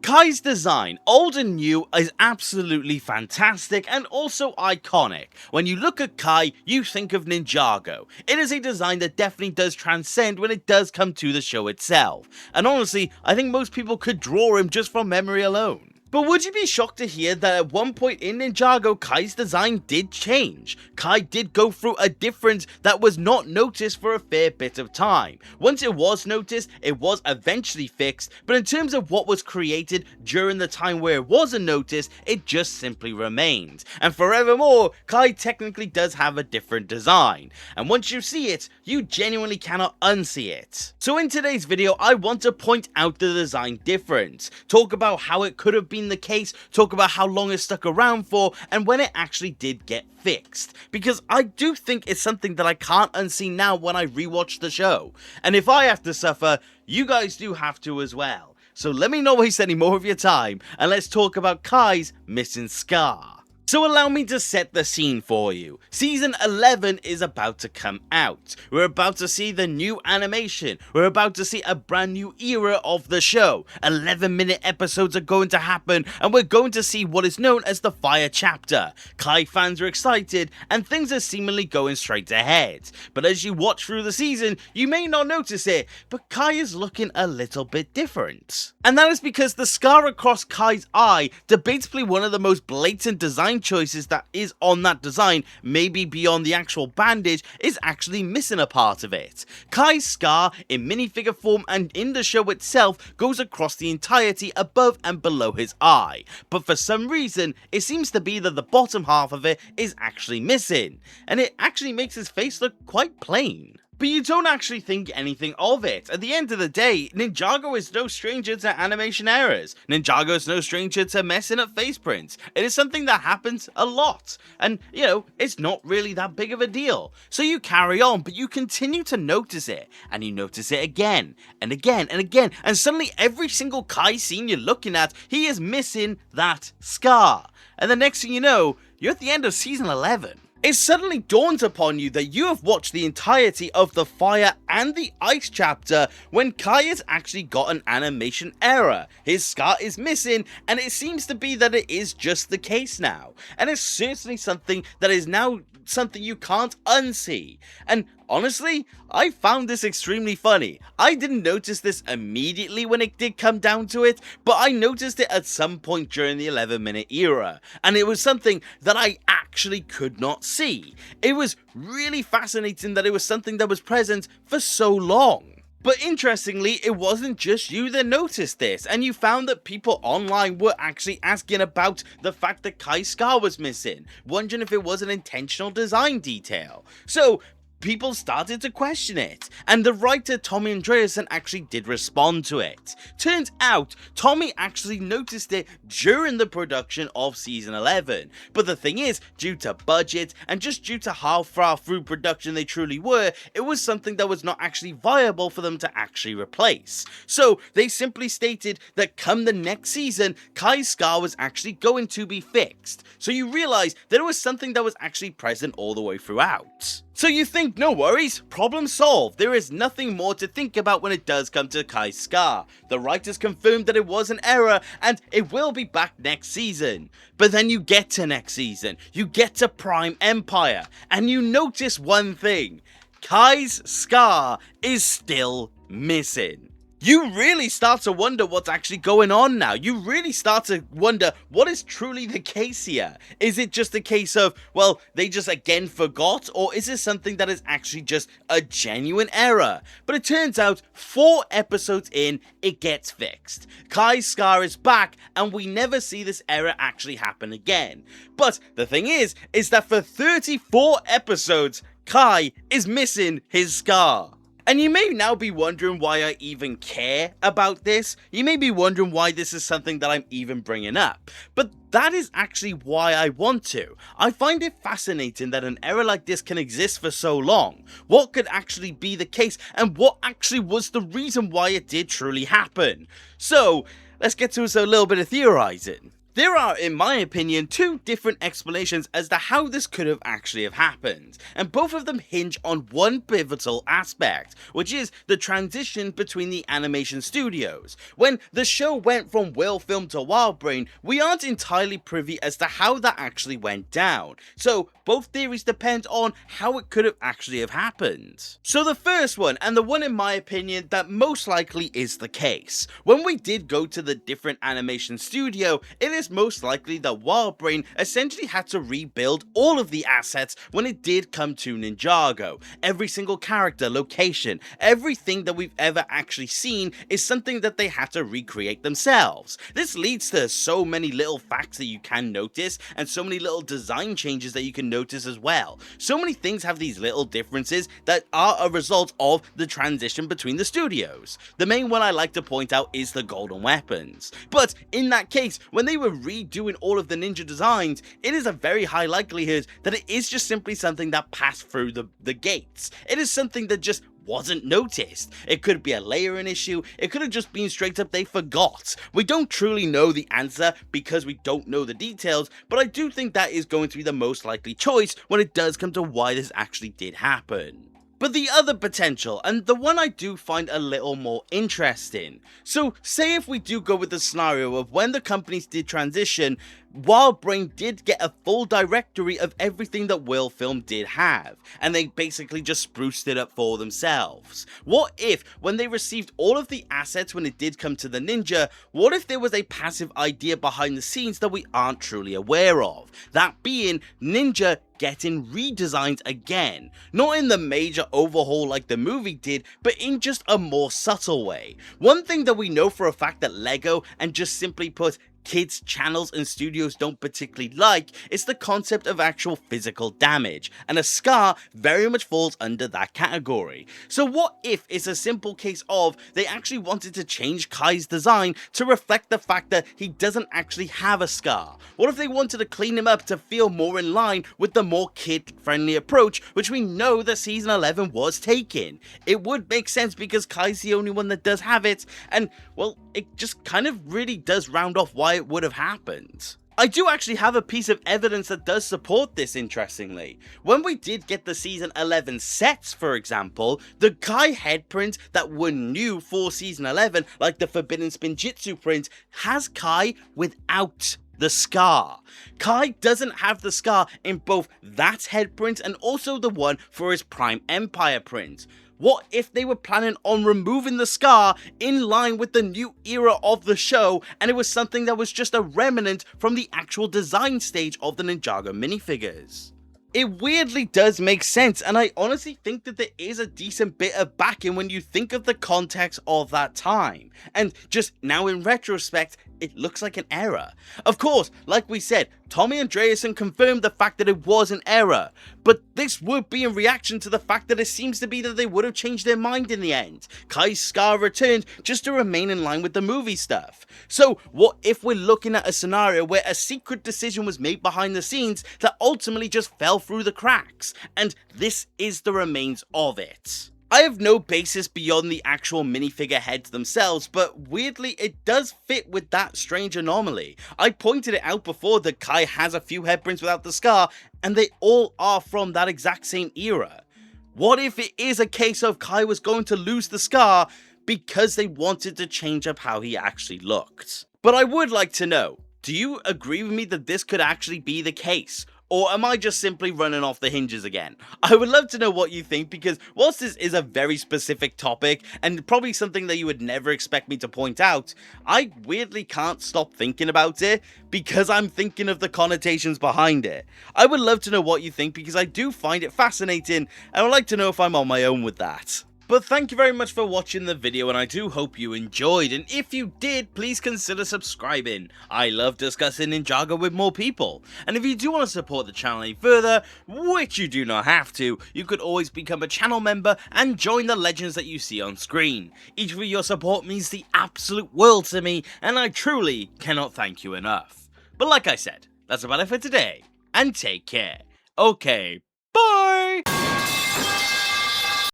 Kai's design, old and new, is absolutely fantastic and also iconic. When you look at Kai, you think of Ninjago. It is a design that definitely does transcend when it does come to the show itself. And honestly, I think most people could draw him just from memory alone. But would you be shocked to hear that at one point in Ninjago, Kai's design did change? Kai did go through a difference that was not noticed for a fair bit of time. Once it was noticed, it was eventually fixed, but in terms of what was created during the time where it wasn't noticed, it just simply remained. And forevermore, Kai technically does have a different design. And once you see it, you genuinely cannot unsee it. So in today's video, I want to point out the design difference, talk about how it could have been the case, talk about how long it stuck around for, and when it actually did get fixed, because I do think it's something that I can't unsee now when I rewatch the show, and if I have to suffer, you guys do have to as well. So let me not waste any more of your time, and let's talk about Kai's missing scar. So allow me to set the scene for you. Season 11 is about to come out. We're about to see the new animation. We're about to see a brand new era of the show. 11-minute episodes are going to happen, and we're going to see what is known as the Fire Chapter. Kai fans are excited, and things are seemingly going straight ahead. But as you watch through the season, you may not notice it, but Kai is looking a little bit different. And that is because the scar across Kai's eye, debatably one of the most blatant design choices that is on that design, maybe beyond the actual bandage, is actually missing a part of it. Kai's scar, in minifigure form and in the show itself, goes across the entirety above and below his eye, but for some reason, it seems to be that the bottom half of it is actually missing, and it actually makes his face look quite plain. But you don't actually think anything of it. At the end of the day, Ninjago is no stranger to animation errors. Ninjago is no stranger to messing up face prints. It is something that happens a lot. And, you know, it's not really that big of a deal. So you carry on, but you continue to notice it. And you notice it again, and again, and again. And suddenly every single Kai scene you're looking at, he is missing that scar. And the next thing you know, you're at the end of season 11. It suddenly dawns upon you that you have watched the entirety of the Fire and the Ice chapter when Kai has actually got an animation error. His scar is missing, and it seems to be that it is just the case now. And it's certainly something that is now something you can't unsee. And honestly, I found this extremely funny. I didn't notice this immediately when it did come down to it, but I noticed it at some point during the 11-minute era, and it was something that I actually could not see. It was really fascinating that it was something that was present for so long. But interestingly, it wasn't just you that noticed this, and you found that people online were actually asking about the fact that Kai's scar was missing, wondering if it was an intentional design detail. So people started to question it, and the writer Tommy Andreasen actually did respond to it. Turns out, Tommy actually noticed it during the production of season 11, but the thing is, due to budget, and just due to how far through production they truly were, it was something that was not actually viable for them to actually replace. So they simply stated that come the next season, Kai's scar was actually going to be fixed. So you realize that it was something that was actually present all the way throughout. So you think, no worries, problem solved, there is nothing more to think about when it does come to Kai's scar. The writers confirmed that it was an error, and it will be back next season. But then you get to next season, you get to Prime Empire, and you notice one thing: Kai's scar is still missing. You really start to wonder what's actually going on now. You really start to wonder what is truly the case here. Is it just a case of, well, they just again forgot, or is this something that is actually just a genuine error? But it turns out 4 episodes in, it gets fixed. Kai's scar is back, and we never see this error actually happen again. But the thing is that for 34 episodes, Kai is missing his scar. And you may now be wondering why I even care about this. You may be wondering why this is something that I'm even bringing up. But that is actually why I want to. I find it fascinating that an error like this can exist for so long. What could actually be the case, and what actually was the reason why it did truly happen? So, let's get to a little bit of theorizing. There are, in my opinion, two different explanations as to how this could have actually have happened, and both of them hinge on one pivotal aspect, which is the transition between the animation studios. When the show went from WorldFilm to WildBrain, we aren't entirely privy as to how that actually went down, so both theories depend on how it could have actually have happened. So the first one, and the one in my opinion that most likely is the case, when we did go to the different animation studio, it is most likely that WildBrain essentially had to rebuild all of the assets when it did come to Ninjago. Every single character, location, everything that we've ever actually seen is something that they had to recreate themselves. This leads to so many little facts that you can notice, and so many little design changes that you can notice as well. So many things have these little differences that are a result of the transition between the studios. The main one I like to point out is the golden weapons. But in that case, when they were redoing all of the ninja designs, it is a very high likelihood that it is just simply something that passed through the gates. It is something that just wasn't noticed. It could be a layering issue, it could have just been straight up they forgot. We don't truly know the answer because we don't know the details, but I do think that is going to be the most likely choice when it does come to why this actually did happen. But the other potential, and the one I do find a little more interesting. So say if we do go with the scenario of when the companies did transition, WildBrain did get a full directory of everything that WorldFilm did have, and they basically just spruced it up for themselves. What if, when they received all of the assets when it did come to the ninja, what if there was a passive idea behind the scenes that we aren't truly aware of? That being, Ninja getting redesigned again. Not in the major overhaul like the movie did, but in just a more subtle way. One thing that we know for a fact that LEGO, and just simply put, kids, channels and studios don't particularly like is the concept of actual physical damage, and a scar very much falls under that category. So what if it's a simple case of they actually wanted to change Kai's design to reflect the fact that he doesn't actually have a scar? What if they wanted to clean him up to feel more in line with the more kid-friendly approach which we know that season 11 was taking? It would make sense because Kai's the only one that does have it, and well, it just kind of really does round off why it would have happened. I do actually have a piece of evidence that does support this, interestingly. When we did get the season 11 sets, for example, the Kai headprint that were new for season 11, like the Forbidden Spinjitzu print, has Kai without the scar. Kai doesn't have the scar in both that headprint and also the one for his Prime Empire print. What if they were planning on removing the scar in line with the new era of the show, and it was something that was just a remnant from the actual design stage of the Ninjago minifigures? It weirdly does make sense, and I honestly think that there is a decent bit of backing when you think of the context of that time. And just now in retrospect, it looks like an error. Of course, like we said, Tommy Andreasen confirmed the fact that it was an error, but this would be in reaction to the fact that it seems to be that they would have changed their mind in the end. Kai's scar returned just to remain in line with the movie stuff. So what if we're looking at a scenario where a secret decision was made behind the scenes that ultimately just fell through the cracks, and this is the remains of it? I have no basis beyond the actual minifigure heads themselves, but weirdly it does fit with that strange anomaly. I pointed it out before that Kai has a few headprints without the scar, and they all are from that exact same era. What if it is a case of Kai was going to lose the scar because they wanted to change up how he actually looked? But I would like to know, do you agree with me that this could actually be the case? Or am I just simply running off the hinges again? I would love to know what you think, because whilst this is a very specific topic and probably something that you would never expect me to point out, I weirdly can't stop thinking about it because I'm thinking of the connotations behind it. I would love to know what you think because I do find it fascinating, and I would like to know if I'm on my own with that. But thank you very much for watching the video, and I do hope you enjoyed, and if you did, please consider subscribing. I love discussing Ninjago with more people, and if you do want to support the channel any further, which you do not have to, you could always become a channel member and join the legends that you see on screen. Each of your support means the absolute world to me, and I truly cannot thank you enough. But like I said, that's about it for today, and take care. Okay, bye!